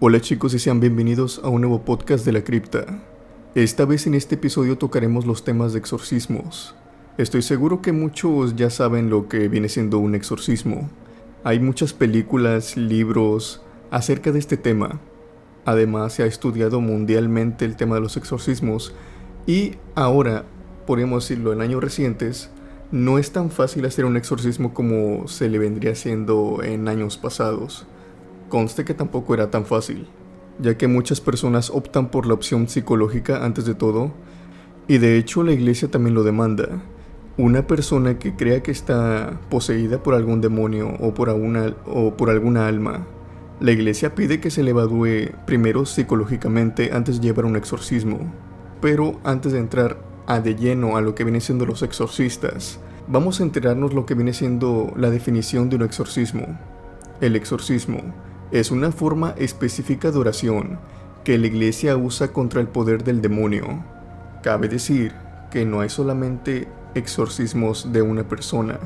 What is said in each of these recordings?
Hola chicos y sean bienvenidos a un nuevo podcast de la cripta. Esta vez en este episodio tocaremos los temas de exorcismos. Estoy seguro que muchos ya saben lo que viene siendo un exorcismo. Hay muchas películas, libros acerca de este tema. Además se ha estudiado mundialmente el tema de los exorcismos y ahora, podríamos decirlo en años recientes, no es tan fácil hacer un exorcismo como se le vendría haciendo en años pasados. Conste que tampoco era tan fácil, ya que muchas personas optan por la opción psicológica antes de todo, y de hecho la iglesia también lo demanda. Una persona que crea que está poseída por algún demonio o por alguna alma, la iglesia pide que se le evalúe primero psicológicamente antes de llevar un exorcismo. Pero antes de entrar de lleno a lo que viene siendo los exorcistas, vamos a enterarnos lo que viene siendo la definición de un exorcismo. El exorcismo es una forma específica de oración que la iglesia usa contra el poder del demonio. Cabe decir que no hay solamente exorcismos de una persona.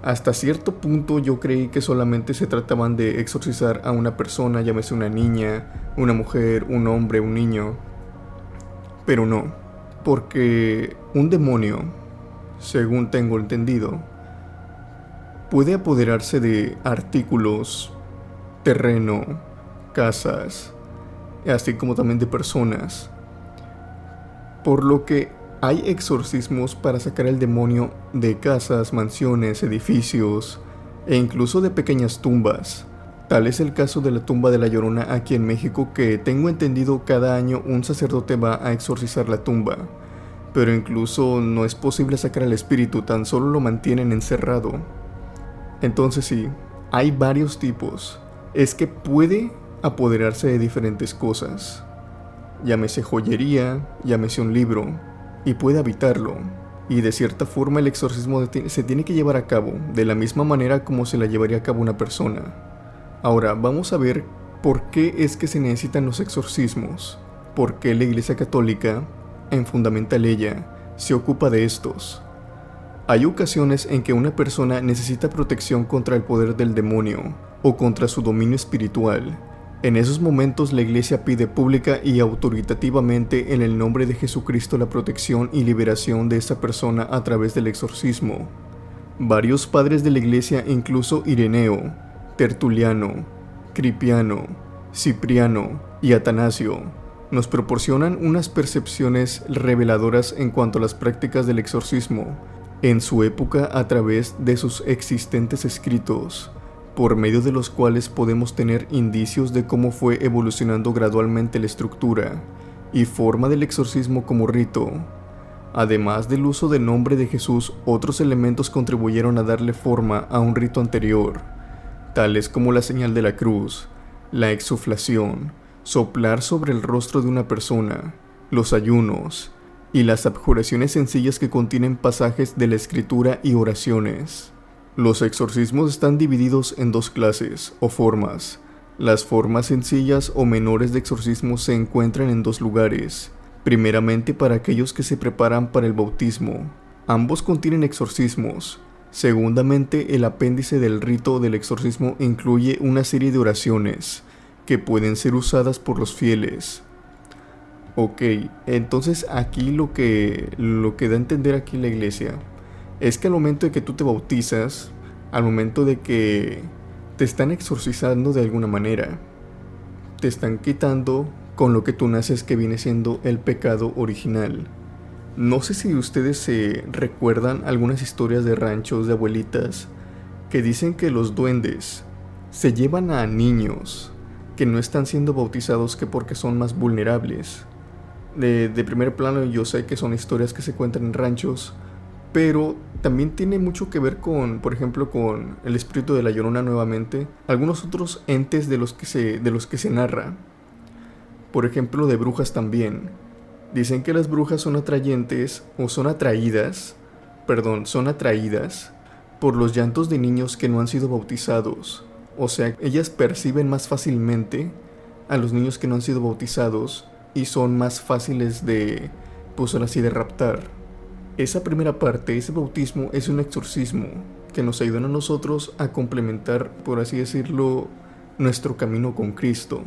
Hasta cierto punto yo creí que solamente se trataban de exorcizar a una persona, llámese una niña, una mujer, un hombre, un niño. Pero no, porque un demonio, según tengo entendido, puede apoderarse de artículos, terreno, casas, así como también de personas. Por lo que hay exorcismos para sacar al demonio de casas, mansiones, edificios e incluso de pequeñas tumbas. Tal es el caso de la tumba de la Llorona aquí en México, que tengo entendido cada año un sacerdote va a exorcizar la tumba. Pero incluso no es posible sacar al espíritu, tan solo lo mantienen encerrado. Entonces sí, hay varios tipos. Es que puede apoderarse de diferentes cosas. Llámese joyería, llámese un libro, y puede habitarlo. Y de cierta forma el exorcismo se tiene que llevar a cabo de la misma manera como se la llevaría a cabo una persona. Ahora, vamos a ver por qué es que se necesitan los exorcismos. ¿Por qué la Iglesia Católica, en Fundamental ella, se ocupa de estos? Hay ocasiones en que una persona necesita protección contra el poder del demonio o contra su dominio espiritual. En esos momentos la iglesia pide pública y autoritativamente en el nombre de Jesucristo la protección y liberación de esa persona a través del exorcismo. Varios padres de la iglesia, incluso Ireneo, Tertuliano, Cripiano, Cipriano y Atanasio, nos proporcionan unas percepciones reveladoras en cuanto a las prácticas del exorcismo en su época a través de sus existentes escritos, por medio de los cuales podemos tener indicios de cómo fue evolucionando gradualmente la estructura y forma del exorcismo como rito. Además del uso del nombre de Jesús, otros elementos contribuyeron a darle forma a un rito anterior, tales como la señal de la cruz, la exuflación, soplar sobre el rostro de una persona, los ayunos y las abjuraciones sencillas que contienen pasajes de la escritura y oraciones. Los exorcismos están divididos en dos clases o formas. Las formas sencillas o menores de exorcismo se encuentran en dos lugares. Primeramente para aquellos que se preparan para el bautismo. Ambos contienen exorcismos. Segundamente, el apéndice del rito del exorcismo incluye una serie de oraciones que pueden ser usadas por los fieles. Ok, entonces aquí lo que da a entender aquí la iglesia es que al momento de que tú te bautizas, al momento de que te están exorcizando de alguna manera, te están quitando con lo que tú naces, que viene siendo el pecado original. No sé si ustedes se recuerdan algunas historias de ranchos, de abuelitas, que dicen que los duendes se llevan a niños que no están siendo bautizados que porque son más vulnerables. De primer plano yo sé que son historias que se cuentan en ranchos, pero también tiene mucho que ver con, por ejemplo, con el espíritu de la Llorona nuevamente, algunos otros entes de los que se narra. Por ejemplo, de brujas también. Dicen que las brujas son atrayentes o son atraídas por los llantos de niños que no han sido bautizados. O sea, ellas perciben más fácilmente a los niños que no han sido bautizados y son más fáciles de, pues ahora sí, de raptar. Esa primera parte, ese bautismo, es un exorcismo que nos ayudan a nosotros a complementar, por así decirlo, nuestro camino con Cristo.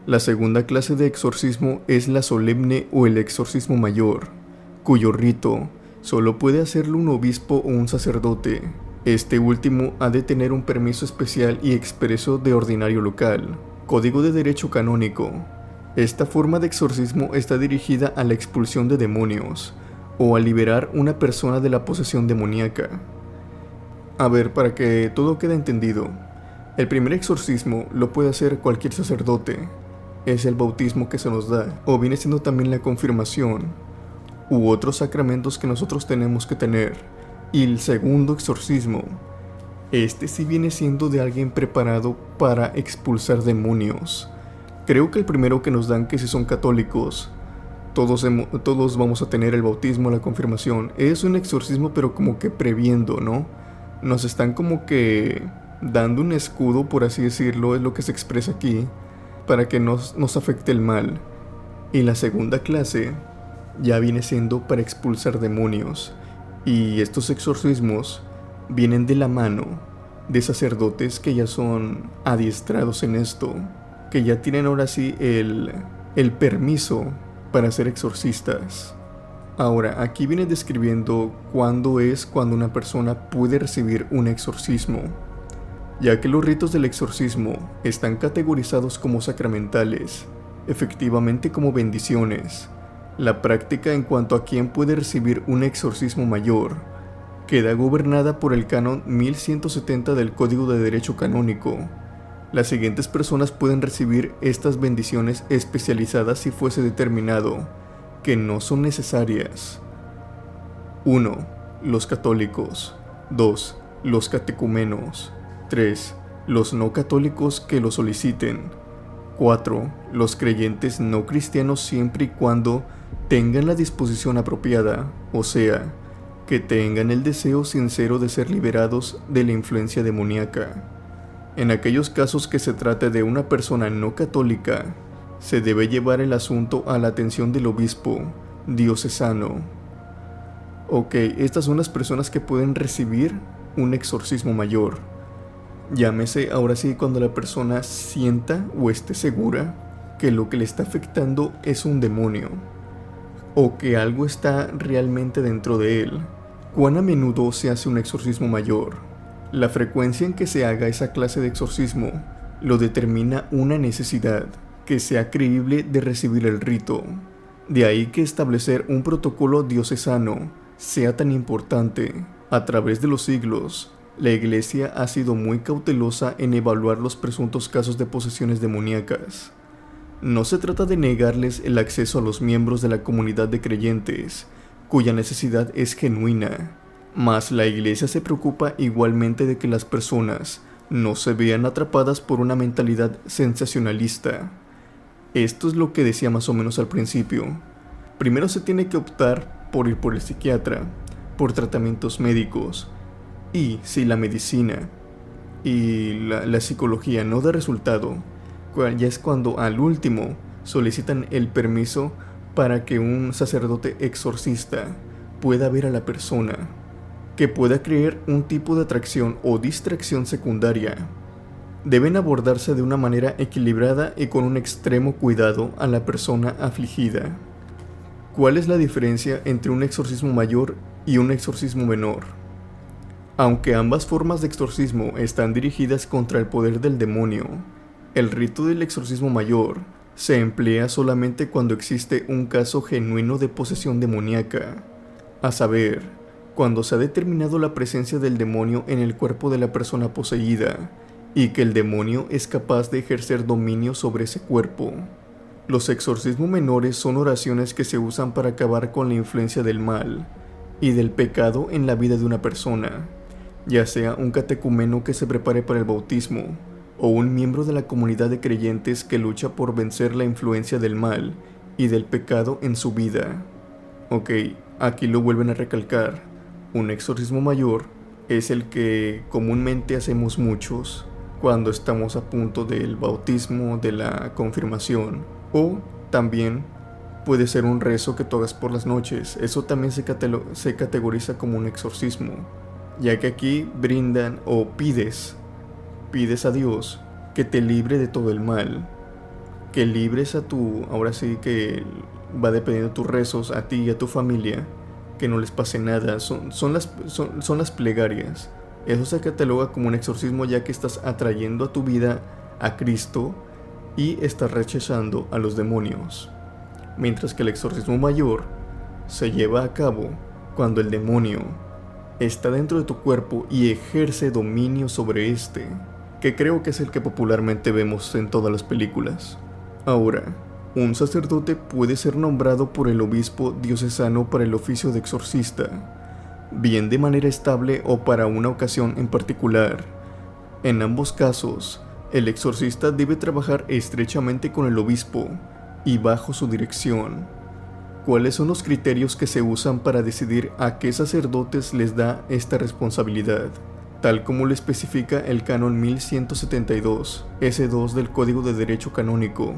La segunda clase de exorcismo es la solemne o el exorcismo mayor, cuyo rito solo puede hacerlo un obispo o un sacerdote. Este último ha de tener un permiso especial y expreso de ordinario local, Código de Derecho Canónico. Esta forma de exorcismo está dirigida a la expulsión de demonios o a liberar una persona de la posesión demoníaca. A ver, para que todo quede entendido, el primer exorcismo lo puede hacer cualquier sacerdote. Es el bautismo que se nos da, o viene siendo también la confirmación, u otros sacramentos que nosotros tenemos que tener. Y el segundo exorcismo, este sí viene siendo de alguien preparado para expulsar demonios. Creo que el primero que nos dan, que si son católicos, todos vamos a tener el bautismo, la confirmación. Es un exorcismo pero como que previendo, ¿no? Nos están como que dando un escudo, por así decirlo, es lo que se expresa aquí, para que nos afecte el mal. Y la segunda clase ya viene siendo para expulsar demonios. Y estos exorcismos vienen de la mano de sacerdotes que ya son adiestrados en esto, que ya tienen ahora sí el permiso para ser exorcistas. Ahora, aquí viene describiendo cuándo una persona puede recibir un exorcismo, ya que los ritos del exorcismo están categorizados como sacramentales, efectivamente como bendiciones. La práctica en cuanto a quién puede recibir un exorcismo mayor queda gobernada por el canon 1170 del Código de Derecho Canónico. Las siguientes personas pueden recibir estas bendiciones especializadas si fuese determinado que no son necesarias. 1. Los católicos. 2. Los catecumenos. 3. Los no católicos que lo soliciten. 4. Los creyentes no cristianos siempre y cuando tengan la disposición apropiada, o sea, que tengan el deseo sincero de ser liberados de la influencia demoníaca. En aquellos casos que se trate de una persona no católica, se debe llevar el asunto a la atención del obispo diocesano. Ok, estas son las personas que pueden recibir un exorcismo mayor. Llámese ahora sí cuando la persona sienta o esté segura que lo que le está afectando es un demonio, o que algo está realmente dentro de él. ¿Cuán a menudo se hace un exorcismo mayor? La frecuencia en que se haga esa clase de exorcismo lo determina una necesidad que sea creíble de recibir el rito. De ahí que establecer un protocolo diocesano sea tan importante. A través de los siglos, la Iglesia ha sido muy cautelosa en evaluar los presuntos casos de posesiones demoníacas. No se trata de negarles el acceso a los miembros de la comunidad de creyentes, cuya necesidad es genuina, mas la Iglesia se preocupa igualmente de que las personas no se vean atrapadas por una mentalidad sensacionalista. Esto es lo que decía más o menos al principio. Primero se tiene que optar por ir por el psiquiatra, por tratamientos médicos, y si la medicina y la psicología no da resultado, ya es cuando al último solicitan el permiso para que un sacerdote exorcista pueda ver a la persona, que pueda crear un tipo de atracción o distracción secundaria. Deben abordarse de una manera equilibrada y con un extremo cuidado a la persona afligida. ¿Cuál es la diferencia entre un exorcismo mayor y un exorcismo menor? Aunque ambas formas de exorcismo están dirigidas contra el poder del demonio, el rito del exorcismo mayor se emplea solamente cuando existe un caso genuino de posesión demoníaca, a saber, cuando se ha determinado la presencia del demonio en el cuerpo de la persona poseída y que el demonio es capaz de ejercer dominio sobre ese cuerpo. Los exorcismos menores son oraciones que se usan para acabar con la influencia del mal y del pecado en la vida de una persona, ya sea un catecumeno que se prepare para el bautismo o un miembro de la comunidad de creyentes que lucha por vencer la influencia del mal y del pecado en su vida. Ok, aquí lo vuelven a recalcar. Un exorcismo mayor es el que comúnmente hacemos muchos cuando estamos a punto del bautismo, de la confirmación, o también puede ser un rezo que tú hagas por las noches. Eso también se categoriza como un exorcismo, ya que aquí brindan o pides a Dios que te libre de todo el mal, que libres a tu, ahora sí que va dependiendo de tus rezos, a ti y a tu familia, que no les pase nada, son las plegarias. Eso se cataloga como un exorcismo, ya que estás atrayendo a tu vida a Cristo y estás rechazando a los demonios. Mientras que el exorcismo mayor se lleva a cabo cuando el demonio está dentro de tu cuerpo y ejerce dominio sobre este, que creo que es el que popularmente vemos en todas las películas. Ahora, un sacerdote puede ser nombrado por el obispo diocesano para el oficio de exorcista, bien de manera estable o para una ocasión en particular. En ambos casos, el exorcista debe trabajar estrechamente con el obispo y bajo su dirección. ¿Cuáles son los criterios que se usan para decidir a qué sacerdotes les da esta responsabilidad? Tal como lo especifica el canon 1172, S2 del Código de Derecho Canónico,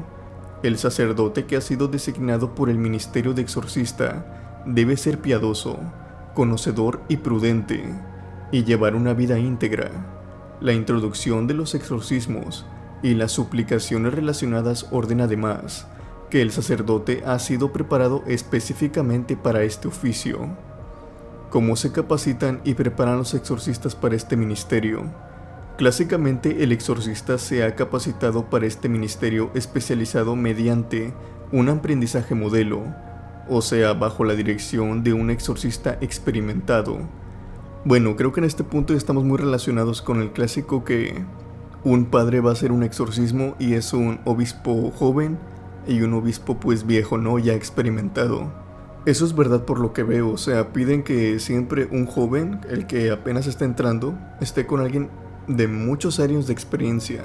el sacerdote que ha sido designado por el ministerio de exorcista debe ser piadoso, conocedor y prudente, y llevar una vida íntegra. La introducción de los exorcismos y las suplicaciones relacionadas ordena además que el sacerdote ha sido preparado específicamente para este oficio. ¿Cómo se capacitan y preparan los exorcistas para este ministerio? Clásicamente, el exorcista se ha capacitado para este ministerio especializado mediante un aprendizaje modelo, o sea, bajo la dirección de un exorcista experimentado. Bueno, creo que en este punto ya estamos muy relacionados con el clásico que un padre va a hacer un exorcismo y es un obispo joven y un obispo pues viejo, ¿no? Ya experimentado. Eso es verdad por lo que veo, o sea, piden que siempre un joven, el que apenas está entrando, esté con alguien de muchos años de experiencia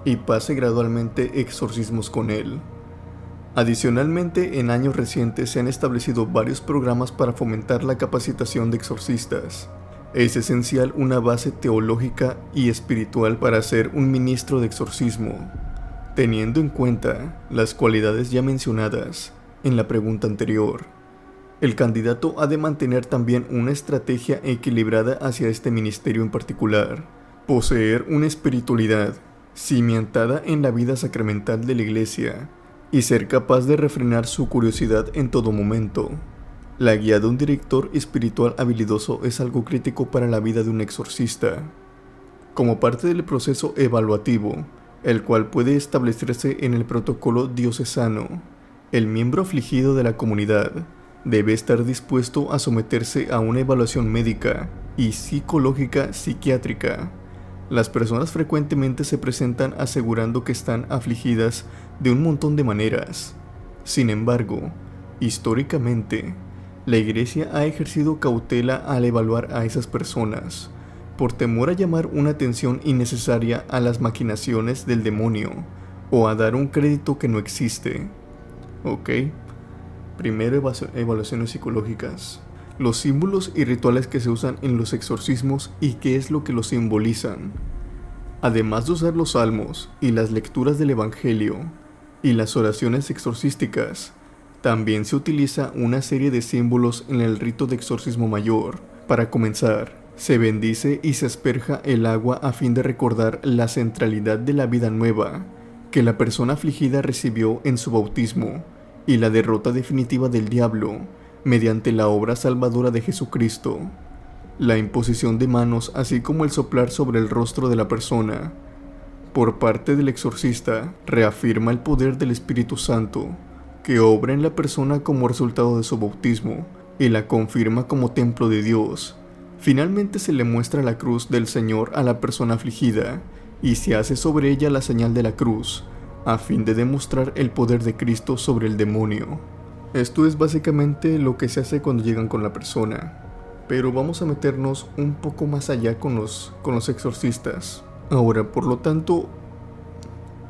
y pase gradualmente exorcismos con él. Adicionalmente, en años recientes se han establecido varios programas para fomentar la capacitación de exorcistas. Es esencial una base teológica y espiritual para ser un ministro de exorcismo, teniendo en cuenta las cualidades ya mencionadas en la pregunta anterior. El candidato ha de mantener también una estrategia equilibrada hacia este ministerio en particular, poseer una espiritualidad cimentada en la vida sacramental de la Iglesia y ser capaz de refrenar su curiosidad en todo momento. La guía de un director espiritual habilidoso es algo crítico para la vida de un exorcista. Como parte del proceso evaluativo, el cual puede establecerse en el protocolo diocesano, el miembro afligido de la comunidad debe estar dispuesto a someterse a una evaluación médica y psicológica psiquiátrica. Las personas frecuentemente se presentan asegurando que están afligidas de un montón de maneras. Sin embargo, históricamente, la Iglesia ha ejercido cautela al evaluar a esas personas, por temor a llamar una atención innecesaria a las maquinaciones del demonio o a dar un crédito que no existe. Ok. Primero, evaluaciones psicológicas. Los símbolos y rituales que se usan en los exorcismos y qué es lo que los simbolizan. Además de usar los salmos y las lecturas del Evangelio y las oraciones exorcísticas, también se utiliza una serie de símbolos en el rito de exorcismo mayor. Para comenzar, se bendice y se asperja el agua a fin de recordar la centralidad de la vida nueva que la persona afligida recibió en su bautismo y la derrota definitiva del diablo mediante la obra salvadora de Jesucristo. La imposición de manos, así como el soplar sobre el rostro de la persona, por parte del exorcista, reafirma el poder del Espíritu Santo, que obra en la persona como resultado de su bautismo y la confirma como templo de Dios. Finalmente se le muestra la cruz del Señor a la persona afligida y se hace sobre ella la señal de la cruz, a fin de demostrar el poder de Cristo sobre el demonio. Esto es básicamente lo que se hace cuando llegan con la persona, pero vamos a meternos un poco más allá con los exorcistas. Ahora, por lo tanto,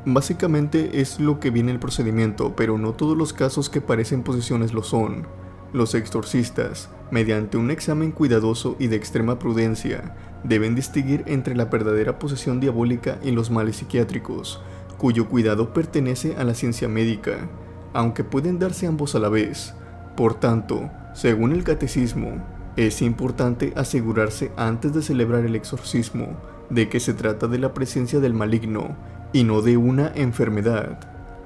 básicamente es lo que viene el procedimiento, pero no todos los casos que parecen posesiones lo son. Los exorcistas, mediante un examen cuidadoso y de extrema prudencia, deben distinguir entre la verdadera posesión diabólica y los males psiquiátricos, cuyo cuidado pertenece a la ciencia médica, aunque pueden darse ambos a la vez. Por tanto, según el catecismo, es importante asegurarse antes de celebrar el exorcismo de que se trata de la presencia del maligno y no de una enfermedad.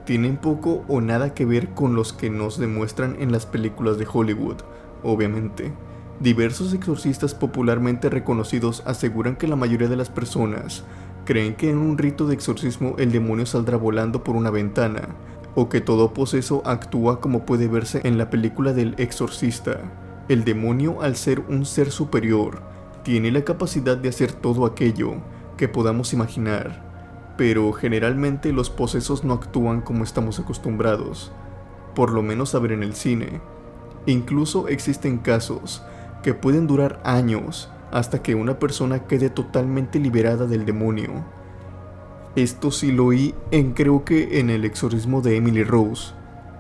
Tienen poco o nada que ver con los que nos demuestran en las películas de Hollywood, obviamente. Diversos exorcistas popularmente reconocidos aseguran que la mayoría de las personas creen que en un rito de exorcismo el demonio saldrá volando por una ventana, o que todo poseso actúa como puede verse en la película del exorcista. El demonio, al ser un ser superior, tiene la capacidad de hacer todo aquello que podamos imaginar. Pero generalmente los posesos no actúan como estamos acostumbrados, por lo menos a ver en el cine. Incluso existen casos que pueden durar años hasta que una persona quede totalmente liberada del demonio. Esto sí lo oí creo que en el exorcismo de Emily Rose.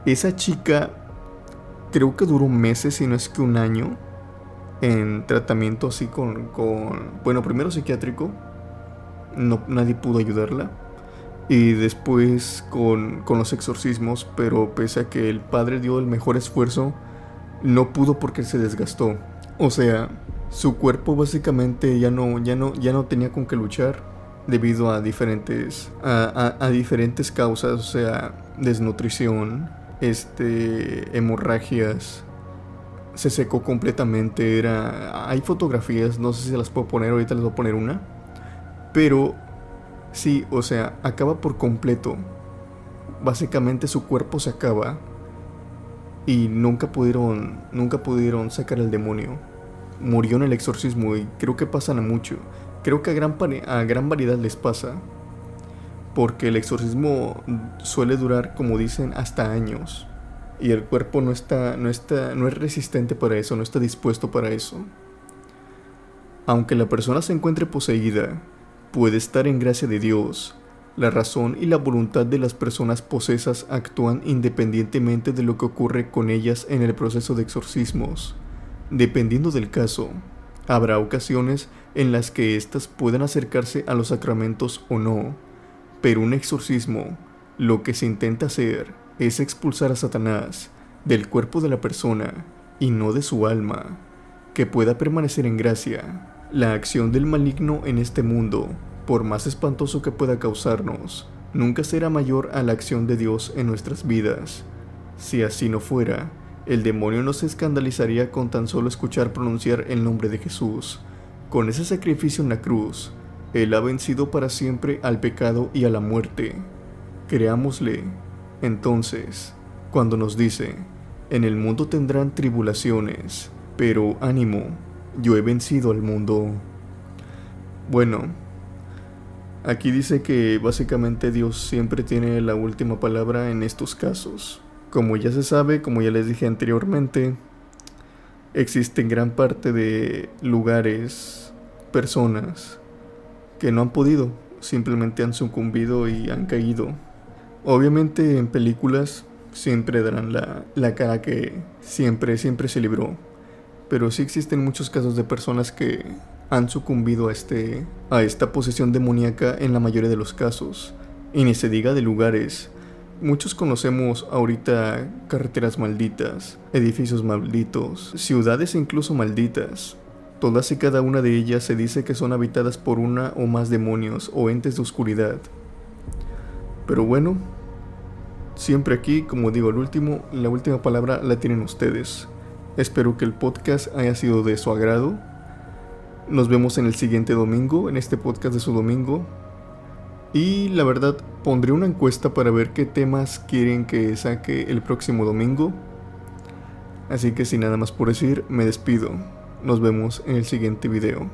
Esa chica creo que duró meses, si no es que un año, en tratamiento así bueno, primero psiquiátrico. No, nadie pudo ayudarla. Y después con los exorcismos, pero pese a que el padre dio el mejor esfuerzo, no pudo porque se desgastó. O sea, su cuerpo básicamente ya no tenía con qué luchar debido a diferentes causas, o sea, desnutrición, hemorragias. Se secó completamente. Hay fotografías, no sé si se las puedo poner, ahorita les voy a poner una. Pero sí, o sea, acaba por completo. Básicamente su cuerpo se acaba y nunca pudieron sacar al demonio. Murió en el exorcismo y creo que pasan a mucho. Creo que a gran variedad les pasa, porque el exorcismo suele durar, como dicen, hasta años, y el cuerpo no es resistente para eso, no está dispuesto para eso. Aunque la persona se encuentre poseída, puede estar en gracia de Dios. La razón y la voluntad de las personas posesas actúan independientemente de lo que ocurre con ellas en el proceso de exorcismos. Dependiendo del caso, habrá ocasiones en las que éstas puedan acercarse a los sacramentos o no, pero un exorcismo, lo que se intenta hacer es expulsar a Satanás del cuerpo de la persona y no de su alma, que pueda permanecer en gracia. La acción del maligno en este mundo, por más espantoso que pueda causarnos, nunca será mayor a la acción de Dios en nuestras vidas. Si así no fuera, el demonio no se escandalizaría con tan solo escuchar pronunciar el nombre de Jesús. Con ese sacrificio en la cruz, Él ha vencido para siempre al pecado y a la muerte. Creámosle. Entonces, cuando nos dice, en el mundo tendrán tribulaciones, pero ánimo, yo he vencido al mundo. Bueno, aquí dice que básicamente Dios siempre tiene la última palabra en estos casos. Como ya se sabe, como ya les dije anteriormente, existen gran parte de lugares, personas que no han podido, simplemente han sucumbido y han caído. Obviamente en películas siempre darán la cara que siempre se libró, pero sí existen muchos casos de personas que han sucumbido a esta posesión demoníaca en la mayoría de los casos. Y ni se diga de lugares. Muchos conocemos ahorita carreteras malditas, edificios malditos, ciudades incluso malditas. Todas y cada una de ellas se dice que son habitadas por una o más demonios o entes de oscuridad. Pero bueno, siempre aquí, como digo, la última palabra la tienen ustedes. Espero que el podcast haya sido de su agrado. Nos vemos en el siguiente domingo, en este podcast de su domingo. Y la verdad, pondré una encuesta para ver qué temas quieren que saque el próximo domingo. Así que sin nada más por decir, me despido. Nos vemos en el siguiente video.